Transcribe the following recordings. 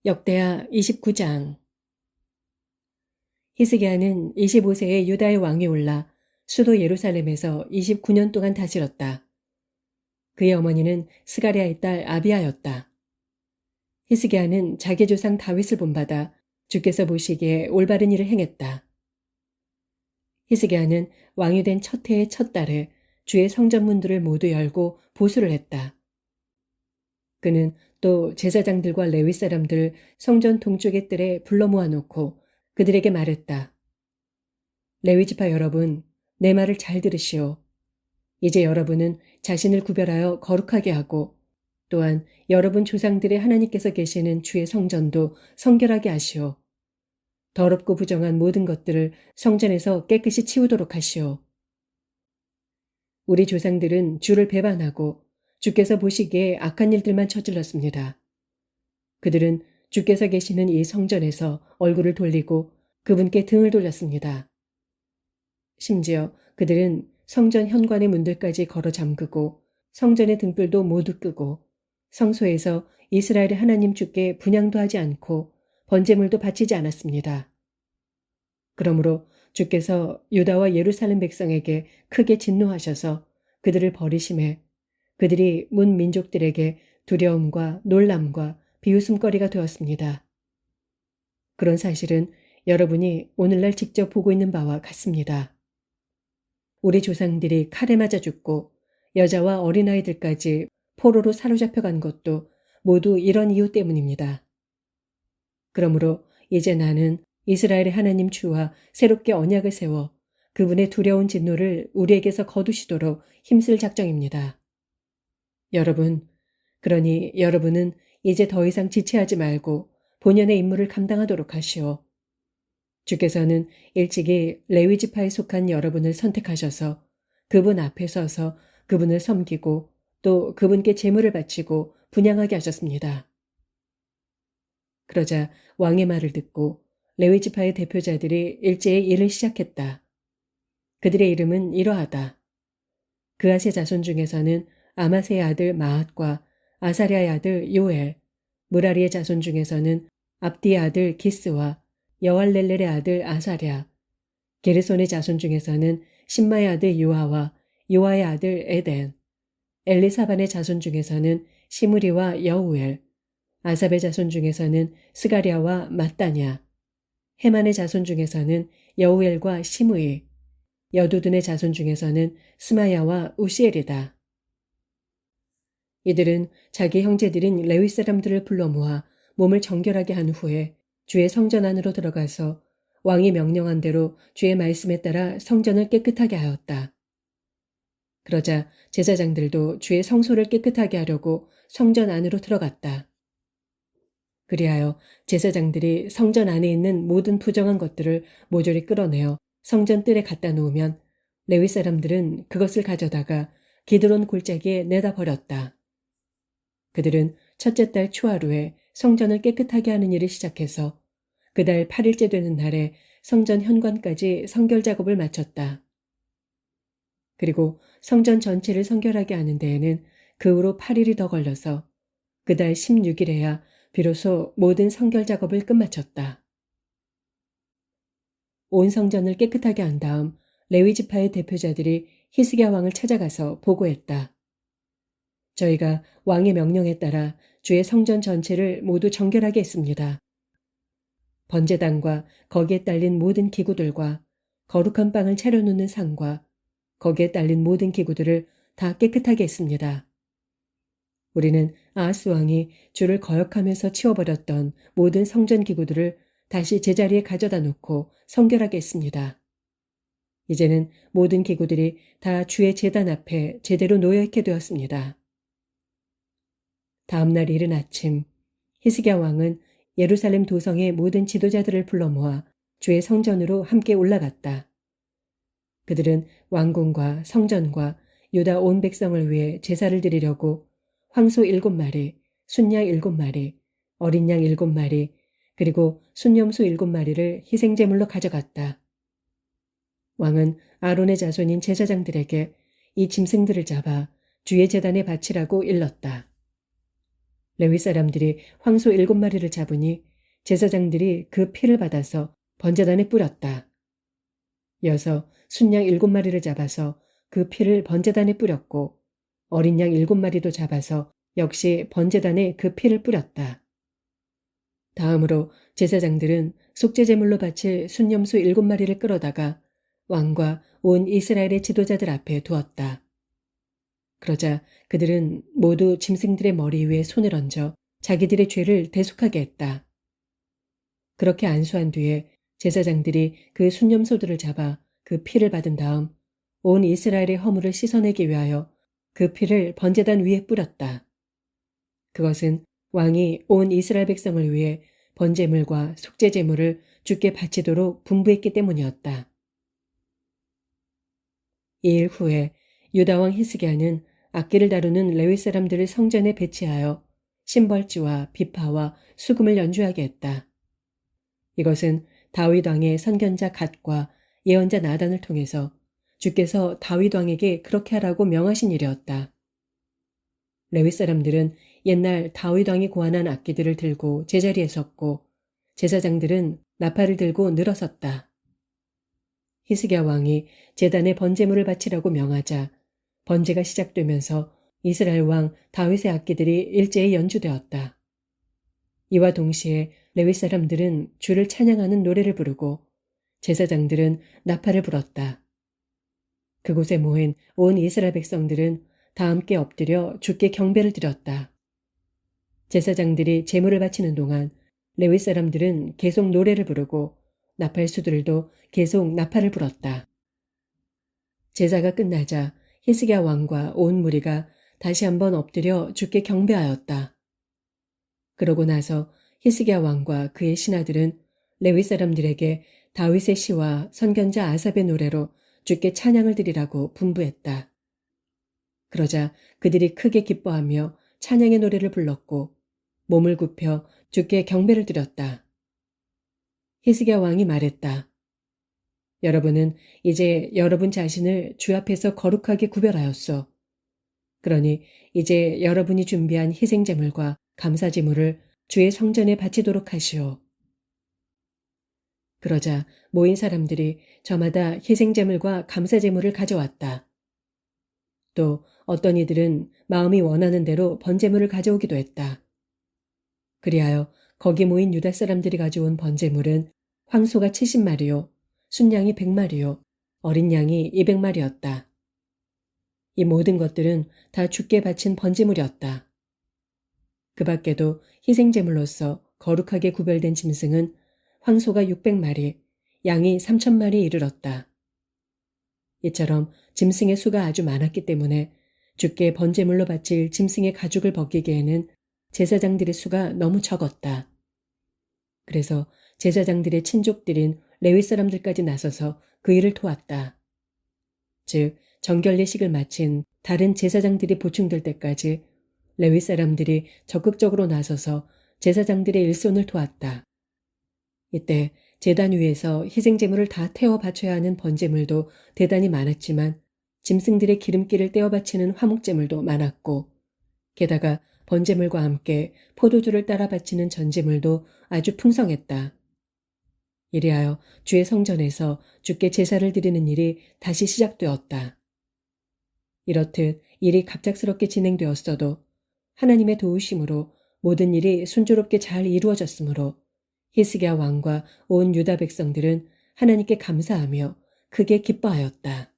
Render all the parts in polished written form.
역대하 29장. 히스기야는 25세에 유다의 왕이 올라 수도 예루살렘에서 29년 동안 다스렸다. 그의 어머니는 스가랴의 딸 아비야였다. 히스기야는 자기 조상 다윗을 본받아 주께서 보시기에 올바른 일을 행했다. 히스기야는 왕이 된 첫 해의 첫 달에 주의 성전 문들을 모두 열고 보수를 했다. 그는 또 제사장들과 레위 사람들 성전 동쪽의 뜰에 불러 모아놓고 그들에게 말했다. 레위 지파 여러분, 내 말을 잘 들으시오. 이제 여러분은 자신을 구별하여 거룩하게 하고 또한 여러분 조상들의 하나님께서 계시는 주의 성전도 성결하게 하시오. 더럽고 부정한 모든 것들을 성전에서 깨끗이 치우도록 하시오. 우리 조상들은 주를 배반하고 주께서 보시기에 악한 일들만 저질렀습니다. 그들은 주께서 계시는 이 성전에서 얼굴을 돌리고 그분께 등을 돌렸습니다. 심지어 그들은 성전 현관의 문들까지 걸어 잠그고 성전의 등불도 모두 끄고 성소에서 이스라엘의 하나님 주께 분향도 하지 않고 번제물도 바치지 않았습니다. 그러므로 주께서 유다와 예루살렘 백성에게 크게 진노하셔서 그들을 버리심에 그들이 문 민족들에게 두려움과 놀람과 비웃음거리가 되었습니다. 그런 사실은 여러분이 오늘날 직접 보고 있는 바와 같습니다. 우리 조상들이 칼에 맞아 죽고 여자와 어린아이들까지 포로로 사로잡혀간 것도 모두 이런 이유 때문입니다. 그러므로 이제 나는 이스라엘의 하나님 주와 새롭게 언약을 세워 그분의 두려운 진노를 우리에게서 거두시도록 힘쓸 작정입니다. 그러니 여러분은 이제 더 이상 지체하지 말고 본연의 임무를 감당하도록 하시오. 주께서는 일찍이 레위 지파에 속한 여러분을 선택하셔서 그분 앞에 서서 그분을 섬기고 또 그분께 제물을 바치고 분향하게 하셨습니다. 그러자 왕의 말을 듣고 레위 지파의 대표자들이 일제히 일을 시작했다. 그들의 이름은 이러하다. 그아세 자손 중에서는 아마세의 아들 마앗과 아사랴의 아들 요엘, 무라리의 자손 중에서는 압디의 아들 기스와 여할렐렐의 아들 아사랴, 게르손의 자손 중에서는 심마의 아들 요아와 요아의 아들 에덴, 엘리사반의 자손 중에서는 시므리와 여우엘, 아삽의 자손 중에서는 스가랴와 mat다냐, 헤만의 자손 중에서는 여우엘과 시므이, 여두둔의 자손 중에서는 스마야와 우시엘이다. 이들은 자기 형제들인 레위 사람들을 불러 모아 몸을 정결하게 한 후에 주의 성전 안으로 들어가서 왕이 명령한 대로 주의 말씀에 따라 성전을 깨끗하게 하였다. 그러자 제사장들도 주의 성소를 깨끗하게 하려고 성전 안으로 들어갔다. 그리하여 제사장들이 성전 안에 있는 모든 부정한 것들을 모조리 끌어내어 성전 뜰에 갖다 놓으면 레위 사람들은 그것을 가져다가 기드론 골짜기에 내다 버렸다. 그들은 첫째 달 초하루에 성전을 깨끗하게 하는 일을 시작해서 그달 8일째 되는 날에 성전 현관까지 성결 작업을 마쳤다. 그리고 성전 전체를 성결하게 하는 데에는 그 후로 8일이 더 걸려서 그달 16일에야 비로소 모든 성결 작업을 끝마쳤다. 온 성전을 깨끗하게 한 다음 레위 지파의 대표자들이 히스기야 왕을 찾아가서 보고했다. 저희가 왕의 명령에 따라 주의 성전 전체를 모두 정결하게 했습니다. 번제단과 거기에 딸린 모든 기구들과 거룩한 빵을 차려놓는 상과 거기에 딸린 모든 기구들을 다 깨끗하게 했습니다. 우리는 아하스 왕이 주를 거역하면서 치워버렸던 모든 성전 기구들을 다시 제자리에 가져다 놓고 성결하게 했습니다. 이제는 모든 기구들이 다 주의 제단 앞에 제대로 놓여있게 되었습니다. 다음 날 이른 아침 히스기야 왕은 예루살렘 도성의 모든 지도자들을 불러 모아 주의 성전으로 함께 올라갔다. 그들은 왕궁과 성전과 유다 온 백성을 위해 제사를 드리려고 황소 7마리, 순양 7마리, 어린 양 7마리, 그리고 순염소 7마리를 희생제물로 가져갔다. 왕은 아론의 자손인 제사장들에게 이 짐승들을 잡아 주의 제단에 바치라고 일렀다. 레위 사람들이 황소 7마리를 잡으니 제사장들이 그 피를 받아서 번제단에 뿌렸다. 이어서 순양 7마리를 잡아서 그 피를 번제단에 뿌렸고 어린 양 7마리도 잡아서 역시 번제단에 그 피를 뿌렸다. 다음으로 제사장들은 속죄제물로 바칠 순염소 7마리를 끌어다가 왕과 온 이스라엘의 지도자들 앞에 두었다. 그러자 그들은 모두 짐승들의 머리 위에 손을 얹어 자기들의 죄를 대속하게 했다. 그렇게 안수한 뒤에 제사장들이 그 순염소들을 잡아 그 피를 받은 다음 온 이스라엘의 허물을 씻어내기 위하여 그 피를 번제단 위에 뿌렸다. 그것은 왕이 온 이스라엘 백성을 위해 번제물과 속죄제물을 주께 바치도록 분부했기 때문이었다. 2일 후에 유다왕 히스기야는 악기를 다루는 레위 사람들을 성전에 배치하여 심벌지와 비파와 수금을 연주하게 했다. 이것은 다윗 왕의 선견자 갓과 예언자 나단을 통해서 주께서 다윗 왕에게 그렇게 하라고 명하신 일이었다. 레위 사람들은 옛날 다윗 왕이 고안한 악기들을 들고 제자리에 섰고 제사장들은 나팔을 들고 늘어섰다. 히스기야 왕이 제단에 번제물을 바치라고 명하자 번제가 시작되면서 이스라엘 왕 다윗의 악기들이 일제히 연주되었다. 이와 동시에 레위 사람들은 주를 찬양하는 노래를 부르고 제사장들은 나팔을 불었다. 그곳에 모인 온 이스라엘 백성들은 다 함께 엎드려 주께 경배를 드렸다. 제사장들이 제물을 바치는 동안 레위 사람들은 계속 노래를 부르고 나팔수들도 계속 나팔을 불었다. 제사가 끝나자 히스기야 왕과 온 무리가 다시 한번 엎드려 주께 경배하였다. 그러고 나서 히스기야 왕과 그의 신하들은 레위 사람들에게 다윗의 시와 선견자 아삽의 노래로 주께 찬양을 드리라고 분부했다. 그러자 그들이 크게 기뻐하며 찬양의 노래를 불렀고 몸을 굽혀 주께 경배를 드렸다. 히스기야 왕이 말했다. 여러분은 이제 여러분 자신을 주 앞에서 거룩하게 구별하였소. 그러니 이제 여러분이 준비한 희생제물과 감사제물을 주의 성전에 바치도록 하시오. 그러자 모인 사람들이 저마다 희생제물과 감사제물을 가져왔다. 또 어떤 이들은 마음이 원하는 대로 번제물을 가져오기도 했다. 그리하여 거기 모인 유다 사람들이 가져온 번제물은 황소가 70마리요, 순양이 100마리요, 어린 양이 200마리였다. 이 모든 것들은 다 주께 바친 번제물이었다. 그 밖에도 희생제물로서 거룩하게 구별된 짐승은 황소가 600마리, 양이 3000마리에 이르렀다. 이처럼 짐승의 수가 아주 많았기 때문에 주께 번제물로 바칠 짐승의 가죽을 벗기기에는 제사장들의 수가 너무 적었다. 그래서 제사장들의 친족들인 레위 사람들까지 나서서 그 일을 도왔다. 즉 정결 예식을 마친 다른 제사장들이 보충될 때까지 레위 사람들이 적극적으로 나서서 제사장들의 일손을 도왔다. 이때 제단 위에서 희생제물을 다 태워 바쳐야 하는 번제물도 대단히 많았지만 짐승들의 기름기를 떼어 바치는 화목제물도 많았고 게다가 번제물과 함께 포도주를 따라 바치는 전제물도 아주 풍성했다. 이리하여 주의 성전에서 주께 제사를 드리는 일이 다시 시작되었다. 이렇듯 일이 갑작스럽게 진행되었어도 하나님의 도우심으로 모든 일이 순조롭게 잘 이루어졌으므로 히스기야 왕과 온 유다 백성들은 하나님께 감사하며 크게 기뻐하였다.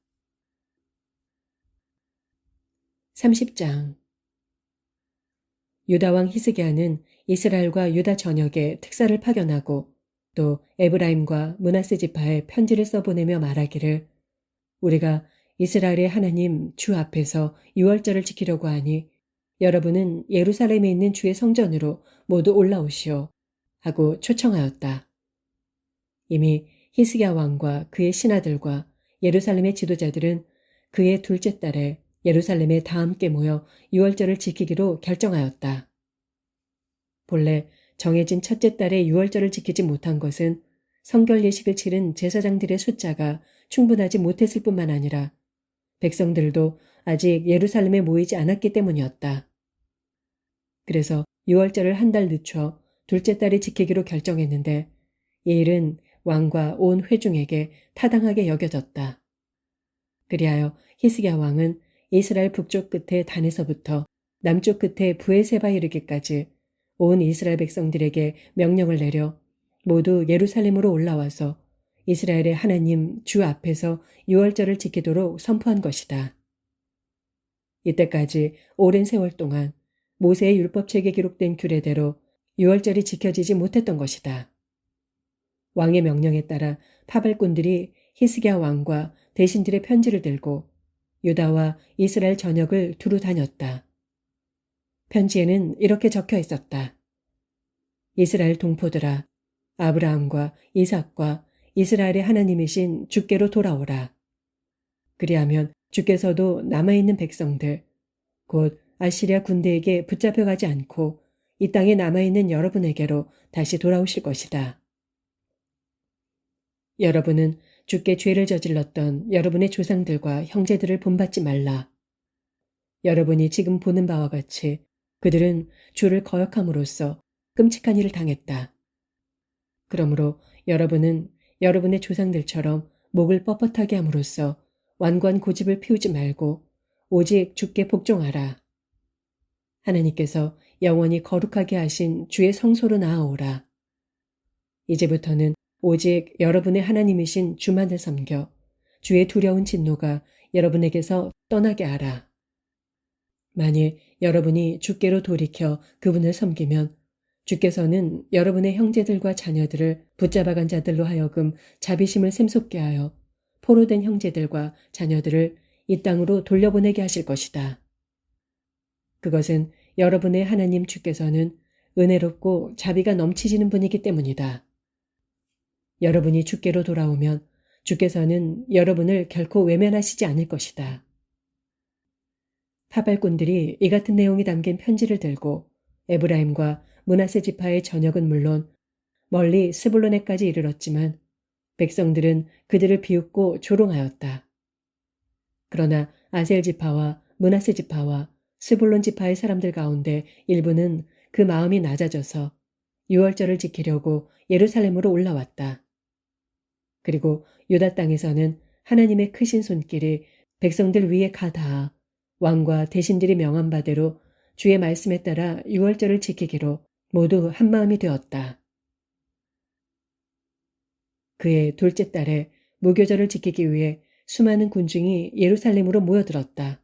30장 유다 왕 히스기야는 이스라엘과 유다 전역에 특사를 파견하고 또 에브라임과 므낫세 지파에 편지를 써보내며 말하기를 우리가 이스라엘의 하나님 주 앞에서 유월절을 지키려고 하니 여러분은 예루살렘에 있는 주의 성전으로 모두 올라오시오 하고 초청하였다. 이미 히스기야 왕과 그의 신하들과 예루살렘의 지도자들은 그의 둘째 달에 예루살렘에 다 함께 모여 유월절을 지키기로 결정하였다. 본래 정해진 첫째 달에 유월절을 지키지 못한 것은 성결 예식을 치른 제사장들의 숫자가 충분하지 못했을 뿐만 아니라 백성들도 아직 예루살렘에 모이지 않았기 때문이었다. 그래서 유월절을 한 달 늦춰 둘째 딸이 지키기로 결정했는데 이 일은 왕과 온 회중에게 타당하게 여겨졌다. 그리하여 히스기야 왕은 이스라엘 북쪽 끝에 단에서부터 남쪽 끝에 브에세바 이르기까지 온 이스라엘 백성들에게 명령을 내려 모두 예루살렘으로 올라와서 이스라엘의 하나님 주 앞에서 유월절을 지키도록 선포한 것이다. 이때까지 오랜 세월 동안 모세의 율법책에 기록된 규례대로 유월절이 지켜지지 못했던 것이다. 왕의 명령에 따라 파발꾼들이 히스기야 왕과 대신들의 편지를 들고 유다와 이스라엘 전역을 두루 다녔다. 편지에는 이렇게 적혀 있었다. 이스라엘 동포들아, 아브라함과 이삭과 이스라엘의 하나님이신 주께로 돌아오라. 그리하면 주께서도 남아있는 백성들, 곧 아시리아 군대에게 붙잡혀가지 않고 이 땅에 남아있는 여러분에게로 다시 돌아오실 것이다. 여러분은 주께 죄를 저질렀던 여러분의 조상들과 형제들을 본받지 말라. 여러분이 지금 보는 바와 같이 그들은 주를 거역함으로써 끔찍한 일을 당했다. 그러므로 여러분은 여러분의 조상들처럼 목을 뻣뻣하게 함으로써 완고한 고집을 피우지 말고 오직 주께 복종하라. 하나님께서 영원히 거룩하게 하신 주의 성소로 나아오라. 이제부터는 오직 여러분의 하나님이신 주만을 섬겨 주의 두려운 진노가 여러분에게서 떠나게 하라. 만일 여러분이 주께로 돌이켜 그분을 섬기면 주께서는 여러분의 형제들과 자녀들을 붙잡아간 자들로 하여금 자비심을 샘솟게 하여 포로된 형제들과 자녀들을 이 땅으로 돌려보내게 하실 것이다. 그것은 여러분의 하나님 주께서는 은혜롭고 자비가 넘치시는 분이기 때문이다. 여러분이 주께로 돌아오면 주께서는 여러분을 결코 외면하시지 않을 것이다. 파발꾼들이 이 같은 내용이 담긴 편지를 들고 에브라임과 므낫세 지파의 전역은 물론 멀리 스불론에까지 이르렀지만 백성들은 그들을 비웃고 조롱하였다. 그러나 아셀 지파와 므낫세 지파와 스불론 지파의 사람들 가운데 일부는 그 마음이 낮아져서 유월절을 지키려고 예루살렘으로 올라왔다. 그리고 유다 땅에서는 하나님의 크신 손길이 백성들 위에 가닿아 왕과 대신들이 명한 바대로 주의 말씀에 따라 유월절을 지키기로 모두 한마음이 되었다. 그의 둘째 달에 무교절을 지키기 위해 수많은 군중이 예루살렘으로 모여들었다.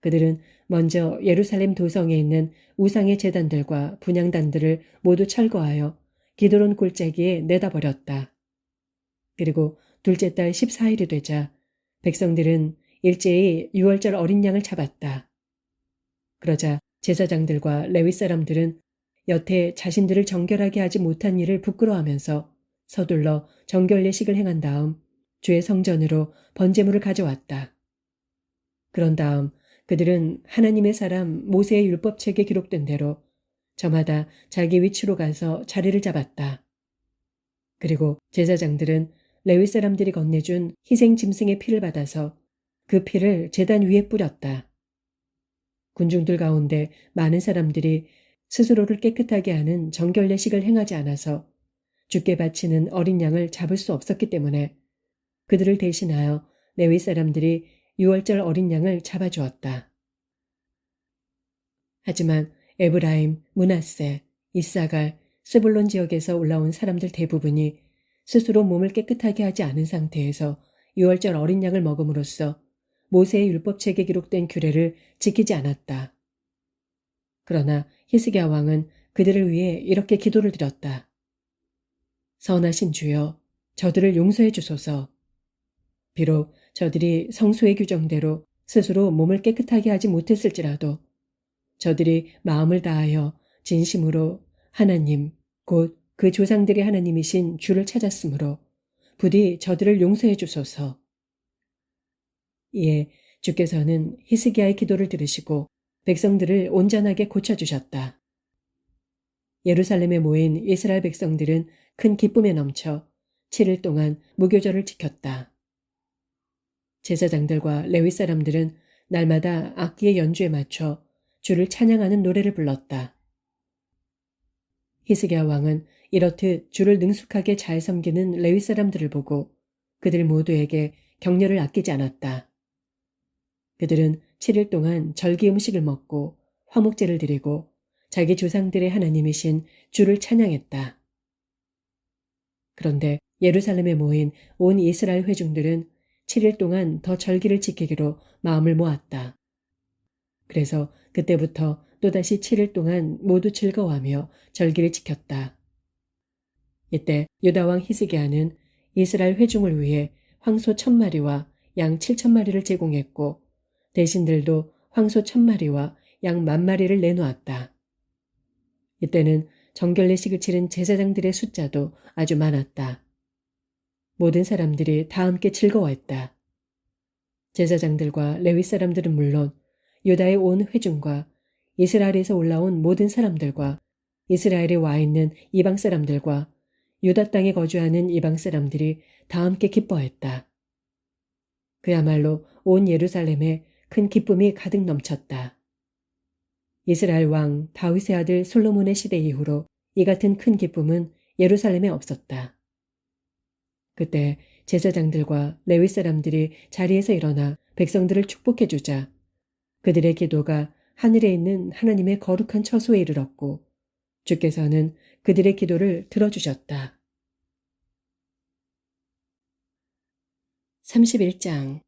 그들은 먼저 예루살렘 도성에 있는 우상의 제단들과 분향단들을 모두 철거하여 기드론 골짜기에 내다버렸다. 그리고 둘째 달 14일이 되자 백성들은 일제히 유월절 어린 양을 잡았다. 그러자 제사장들과 레위 사람들은 여태 자신들을 정결하게 하지 못한 일을 부끄러워하면서 서둘러 정결 예식을 행한 다음 주의 성전으로 번제물을 가져왔다. 그런 다음 그들은 하나님의 사람 모세의 율법책에 기록된 대로 저마다 자기 위치로 가서 자리를 잡았다. 그리고 제사장들은 레위 사람들이 건네준 희생 짐승의 피를 받아서 그 피를 제단 위에 뿌렸다. 군중들 가운데 많은 사람들이 스스로를 깨끗하게 하는 정결 예식을 행하지 않아서 주께 바치는 어린 양을 잡을 수 없었기 때문에 그들을 대신하여 레위 사람들이 유월절 어린 양을 잡아주었다. 하지만 에브라임, 므낫세, 이사갈, 스불론 지역에서 올라온 사람들 대부분이 스스로 몸을 깨끗하게 하지 않은 상태에서 유월절 어린 양을 먹음으로써 모세의 율법책에 기록된 규례를 지키지 않았다. 그러나 히스기야 왕은 그들을 위해 이렇게 기도를 드렸다. 선하신 주여, 저들을 용서해 주소서. 비록 저들이 성소의 규정대로 스스로 몸을 깨끗하게 하지 못했을지라도 저들이 마음을 다하여 진심으로 하나님, 곧 그 조상들의 하나님이신 주를 찾았으므로 부디 저들을 용서해 주소서. 이에 주께서는 히스기야의 기도를 들으시고 백성들을 온전하게 고쳐주셨다. 예루살렘에 모인 이스라엘 백성들은 큰 기쁨에 넘쳐 7일 동안 무교절을 지켰다. 제사장들과 레위 사람들은 날마다 악기의 연주에 맞춰 주를 찬양하는 노래를 불렀다. 히스기야 왕은 이렇듯 주를 능숙하게 잘 섬기는 레위 사람들을 보고 그들 모두에게 격려를 아끼지 않았다. 그들은 7일 동안 절기 음식을 먹고 화목제를 드리고 자기 조상들의 하나님이신 주를 찬양했다. 그런데 예루살렘에 모인 온 이스라엘 회중들은 7일 동안 더 절기를 지키기로 마음을 모았다. 그래서 그때부터 또다시 7일 동안 모두 즐거워하며 절기를 지켰다. 이때 유다왕 히스기야는 이스라엘 회중을 위해 황소 1,000마리와 양 7,000마리를 제공했고 대신들도 황소 1,000마리와 양 10,000마리를 내놓았다. 이때는 정결례식을 치른 제사장들의 숫자도 아주 많았다. 모든 사람들이 다 함께 즐거워했다. 제사장들과 레위 사람들은 물론 유다의 온 회중과 이스라엘에서 올라온 모든 사람들과 이스라엘에 와 있는 이방 사람들과 유다 땅에 거주하는 이방 사람들이 다 함께 기뻐했다. 그야말로 온 예루살렘에 큰 기쁨이 가득 넘쳤다. 이스라엘 왕 다윗의 아들 솔로몬의 시대 이후로 이 같은 큰 기쁨은 예루살렘에 없었다. 그때 제사장들과 레위 사람들이 자리에서 일어나 백성들을 축복해 주자 그들의 기도가 하늘에 있는 하나님의 거룩한 처소에 이르렀고 주께서는 그들의 기도를 들어주셨다. 31장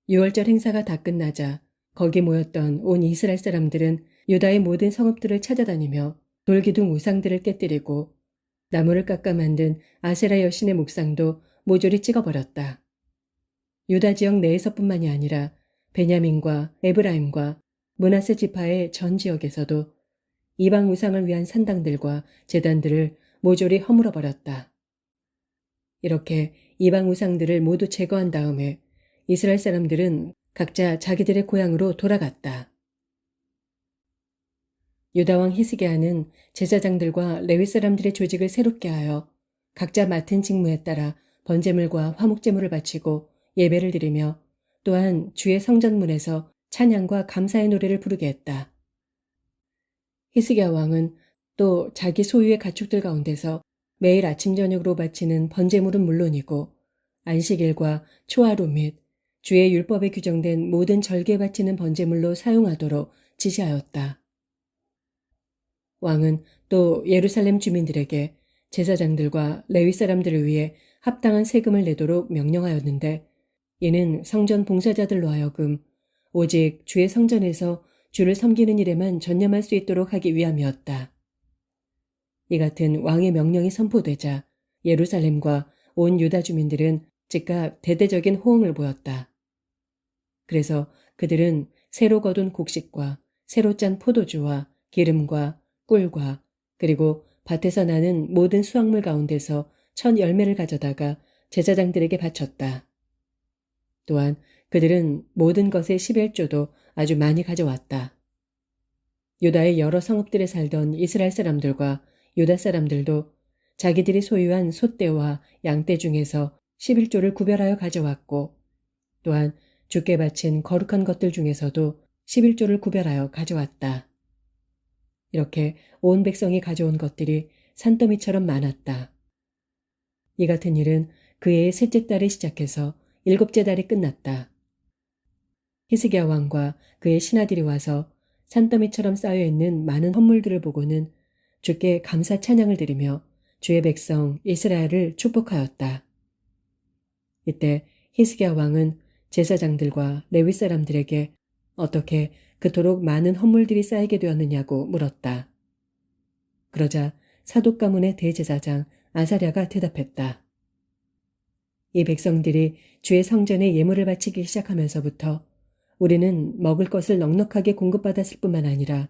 6월절 행사가 다 끝나자 거기 모였던 온 이스라엘 사람들은 유다의 모든 성읍들을 찾아다니며 돌기둥 우상들을 깨뜨리고 나무를 깎아 만든 아세라 여신의 묵상도 모조리 찍어버렸다. 유다 지역 내에서뿐만이 아니라 베냐민과 에브라임과 므낫세 지파의 전 지역에서도 이방 우상을 위한 산당들과 제단들을 모조리 허물어버렸다. 이렇게 이방 우상들을 모두 제거한 다음에 이스라엘 사람들은 각자 자기들의 고향으로 돌아갔다. 유다왕 히스기야는 제사장들과 레위 사람들의 조직을 새롭게 하여 각자 맡은 직무에 따라 번제물과 화목제물을 바치고 예배를 드리며 또한 주의 성전문에서 찬양과 감사의 노래를 부르게 했다. 히스기야 왕은 또 자기 소유의 가축들 가운데서 매일 아침 저녁으로 바치는 번제물은 물론이고 안식일과 초하루 및 주의 율법에 규정된 모든 절기에 바치는 번제물로 사용하도록 지시하였다. 왕은 또 예루살렘 주민들에게 제사장들과 레위 사람들을 위해 합당한 세금을 내도록 명령하였는데 이는 성전 봉사자들로 하여금 오직 주의 성전에서 주를 섬기는 일에만 전념할 수 있도록 하기 위함이었다. 이 같은 왕의 명령이 선포되자 예루살렘과 온 유다 주민들은 즉각 대대적인 호응을 보였다. 그래서 그들은 새로 거둔 곡식과 새로 짠 포도주와 기름과 꿀과 그리고 밭에서 나는 모든 수확물 가운데서 첫 열매를 가져다가 제사장들에게 바쳤다. 또한 그들은 모든 것의 11조도 아주 많이 가져왔다. 유다의 여러 성읍들에 살던 이스라엘 사람들과 유다 사람들도 자기들이 소유한 소떼와 양떼 중에서 11조를 구별하여 가져왔고 또한 주께 바친 거룩한 것들 중에서도 11조를 구별하여 가져왔다. 이렇게 온 백성이 가져온 것들이 산더미처럼 많았다. 이 같은 일은 그해의 셋째 달에 시작해서 7째 달에 끝났다. 히스기야 왕과 그의 신하들이 와서 산더미처럼 쌓여있는 많은 헌물들을 보고는 주께 감사 찬양을 드리며 주의 백성 이스라엘을 축복하였다. 이때 히스기야 왕은 제사장들과 레위 사람들에게 어떻게 그토록 많은 헌물들이 쌓이게 되었느냐고 물었다. 그러자 사독 가문의 대제사장 아사랴가 대답했다. 이 백성들이 주의 성전에 예물을 바치기 시작하면서부터 우리는 먹을 것을 넉넉하게 공급받았을 뿐만 아니라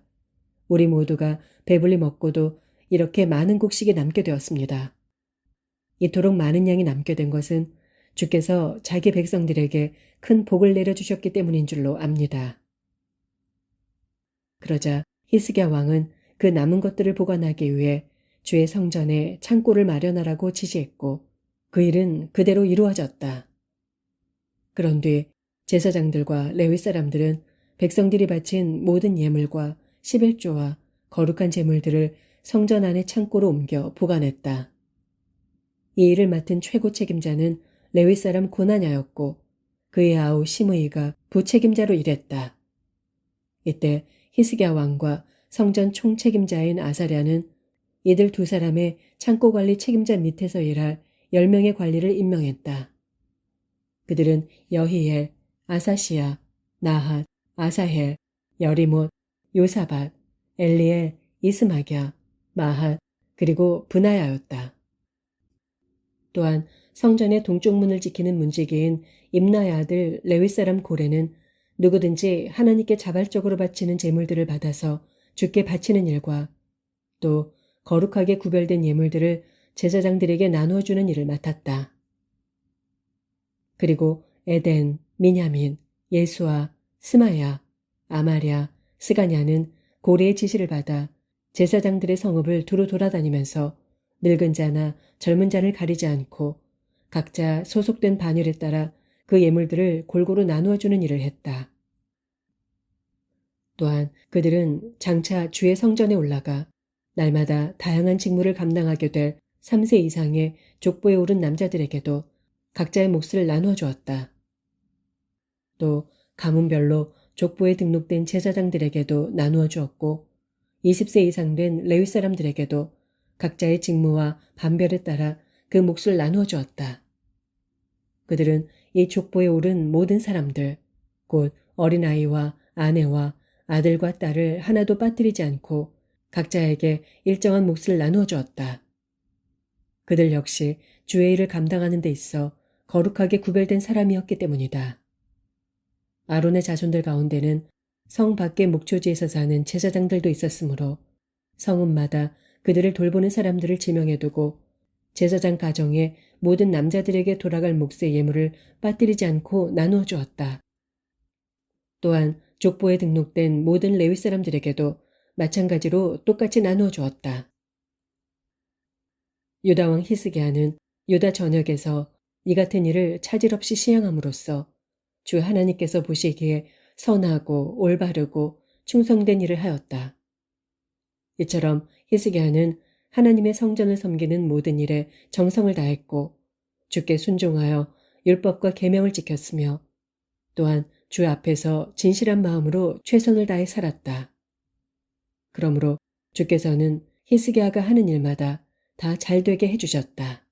우리 모두가 배불리 먹고도 이렇게 많은 곡식이 남게 되었습니다. 이토록 많은 양이 남게 된 것은 주께서 자기 백성들에게 큰 복을 내려주셨기 때문인 줄로 압니다. 그러자 히스기야 왕은 그 남은 것들을 보관하기 위해 주의 성전에 창고를 마련하라고 지시했고 그 일은 그대로 이루어졌다. 그런 뒤 제사장들과 레위 사람들은 백성들이 바친 모든 예물과 11조와 거룩한 제물들을 성전 안의 창고로 옮겨 보관했다. 이 일을 맡은 최고 책임자는 레위 사람 고나냐였고 그의 아우 시므이가 부책임자로 일했다. 이때 히스기야 왕과 성전 총책임자인 아사랴는 이들 두 사람의 창고 관리 책임자 밑에서 일할 10명의 관리를 임명했다. 그들은 여히엘, 아사시야, 나핫, 아사헬, 여리못, 요사밧, 엘리엘, 이스마랴, 마핫, 그리고 브나야였다. 또한 성전의 동쪽 문을 지키는 문지기인 임나의 아들 레위 사람 고레는 누구든지 하나님께 자발적으로 바치는 제물들을 받아서 주께 바치는 일과 또 거룩하게 구별된 예물들을 제사장들에게 나누어 주는 일을 맡았다. 그리고 에덴, 미냐민, 예수아, 스마야, 아마랴, 스가냐는 고레의 지시를 받아 제사장들의 성읍을 두루 돌아다니면서 늙은 자나 젊은 자를 가리지 않고 각자 소속된 반열에 따라 그 예물들을 골고루 나누어 주는 일을 했다. 또한 그들은 장차 주의 성전에 올라가 날마다 다양한 직무를 감당하게 될 3세 이상의 족보에 오른 남자들에게도 각자의 몫을 나누어 주었다. 또 가문별로 족보에 등록된 제사장들에게도 나누어 주었고 20세 이상 된 레위 사람들에게도 각자의 직무와 반별에 따라 그 몫을 나누어 주었다. 그들은 이 족보에 오른 모든 사람들, 곧 어린아이와 아내와 아들과 딸을 하나도 빠뜨리지 않고 각자에게 일정한 몫을 나누어 주었다. 그들 역시 주의 일을 감당하는 데 있어 거룩하게 구별된 사람이었기 때문이다. 아론의 자손들 가운데는 성 밖의 목초지에서 사는 제사장들도 있었으므로 성읍마다 그들을 돌보는 사람들을 지명해두고 제사장 가정의 모든 남자들에게 돌아갈 몫의 예물을 빠뜨리지 않고 나누어 주었다. 또한 족보에 등록된 모든 레위 사람들에게도 마찬가지로 똑같이 나누어 주었다. 유다 왕 히스기야는 유다 전역에서 이 같은 일을 차질 없이 시행함으로써 주 하나님께서 보시기에 선하고 올바르고 충성된 일을 하였다. 이처럼 히스기야는 하나님의 성전을 섬기는 모든 일에 정성을 다했고 주께 순종하여 율법과 계명을 지켰으며 또한 주 앞에서 진실한 마음으로 최선을 다해 살았다. 그러므로 주께서는 히스기야가 하는 일마다 다 잘되게 해주셨다.